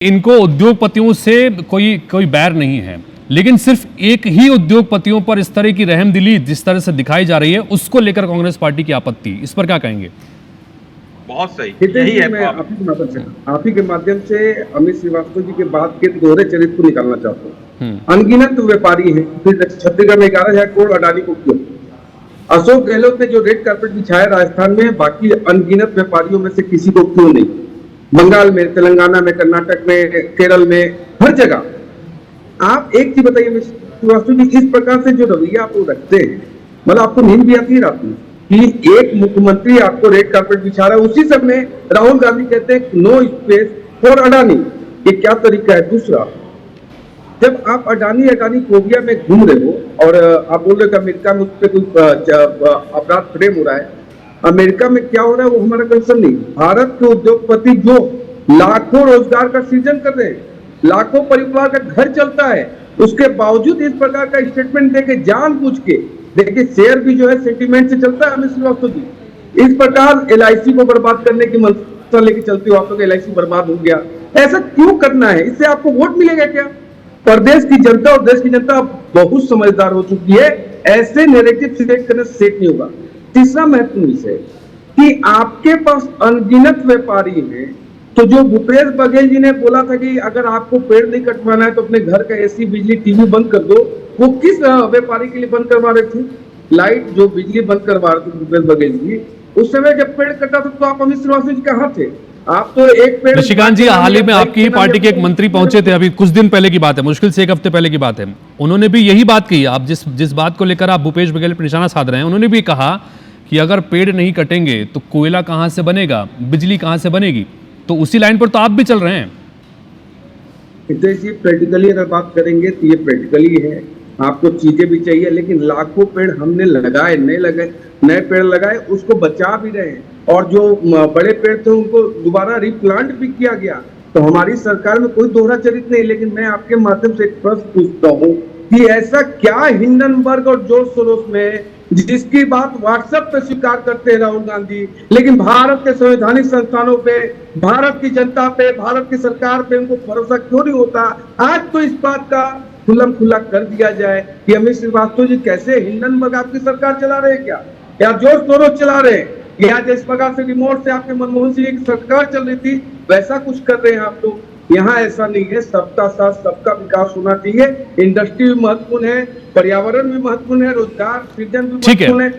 इनको उद्योगपतियों से कोई बैर नहीं है, लेकिन सिर्फ एक ही उद्योगपतियों पर इस तरह की रहमदिली जिस तरह से दिखाई जा रही है, उसको लेकर कांग्रेस पार्टी की आपत्ति, इस पर क्या कहेंगे? बहुत सही, यही है। मैं आप ही के माध्यम से अमित श्रीवास्तव जी के बाद के दोहरे चरित्र को निकालना चाहता हूँ। अनगिनत व्यापारी हैं, फिर छत्तीसगढ़ में 11,000 करोड़ अडानी को क्यों? अशोक गहलोत ने जो रेड कार्पेट बिछाया राजस्थान में, बाकी अनगिनत व्यापारियों में से किसी को क्यों नहीं? बंगाल में, तेलंगाना में, कर्नाटक में, केरल में, हर जगह। आप एक चीज बताइए श्रीवास्तव जी, इस प्रकार से जो रवैया आप रखते हैं, मतलब आपको नींद भी आती है रात में कि एक मुख्यमंत्री आपको रेड कार्पेट बिछा रहा है, उसी समय राहुल गांधी कहते हैं नो स्पेस फॉर अडानी। ये क्या तरीका है? दूसरा, जब आप अडानी फोबिया में घूम रहे हो और आप बोल रहे हो कि अमेरिका में उस पर कोई अपराध फ्रेम हो रहा है, अमेरिका में क्या हो रहा है वो हमारा कंसर्न नहीं। भारत के उद्योगपति जो लाखों रोजगार का सृजन कर रहे हैं, लाखों परिवार का घर चलता है, उसके बावजूद इस प्रकार का स्टेटमेंट देके जानबूझ के, देखिए शेयर भी जो है सेंटीमेंट से चलता है। अमित श्रीवास्तव जी इस प्रकार एलआईसी को बर्बाद करने की मंशा लेके चलते हो, आप लोग एलआईसी बर्बाद हो गया, ऐसा क्यों करना है? इससे आपको वोट मिलेगा क्या? प्रदेश की जनता और देश की जनता बहुत समझदार हो चुकी है, ऐसे नैरेटिव सेट करने से सेट नहीं होगा। तीसरा महत्वपूर्ण विषय कि आपके पास अनगिनत व्यापारी हैं, तो जो भूपेश बघेल जी ने बोला था कि अगर आपको पेड़ नहीं कटवाना है तो अपने घर का एसी, बिजली, टीवी बंद कर दो, वो किस व्यापारी के लिए बंद करवा रहे थे? लाइट जो बिजली बंद करवा रहे थे भूपेश बघेल जी, उस समय जब पेड़ कटा था तो आप अमित श्रीवास्तव जी कहाँ थे? आप तो एक पेड़। निशिकांत जी, हाल ही में आपकी ही पार्टी के एक मंत्री पहुंचे थे, अभी कुछ दिन पहले की बात है, मुश्किल से एक हफ्ते पहले की बात है, उन्होंने भी यही बात कही। आप जिस बात को लेकर आप भूपेश बघेल पर निशाना साध रहे हैं, उन्होंने भी कहा कि अगर पेड़ नहीं कटेंगे तो कोयला कहां से बनेगा, बिजली कहां से बनेगी? तो उसी लाइन पर तो आप भी चल रहे हैं। प्रैक्टिकली अगर बात करेंगे तो ये प्रैक्टिकली है, आपको चीजें भी चाहिए, लेकिन लाखों पेड़ हमने लगाए, नए पेड़ लगाए, उसको बचा भी रहे हैं, और जो बड़े पेड़ थे उनको दोबारा रिप्लांट भी किया गया। तो हमारी सरकार में कोई दोहरा चरित्र नहीं। लेकिन मैं आपके माध्यम से एक प्रश्न पूछता हूँ कि ऐसा क्या हिंडनबर्ग और जॉर्ज सोरोस में, जिसकी बात व्हाट्सएप पे स्वीकार करते हैं राहुल गांधी, लेकिन भारत के संवैधानिक संस्थानों पे, भारत की जनता पे, भारत की सरकार पे उनको भरोसा क्यों नहीं होता? आज तो इस बात का खुल्लम खुल्ला कर दिया जाए कि अमित श्रीवास्तव जी कैसे हिंडनबर्ग आपकी सरकार चला रहे हैं क्या, या जॉर्ज सोरोस चला रहे हैं, या जिस प्रकार से रिमोट से आपके मनमोहन सिंह की सरकार चल रही थी वैसा कुछ कर रहे हैं आप लोग। यहाँ ऐसा नहीं है, सबका साथ सबका विकास होना चाहिए। इंडस्ट्री भी महत्वपूर्ण है, पर्यावरण भी महत्वपूर्ण है, रोजगार सृजन भी महत्वपूर्ण है।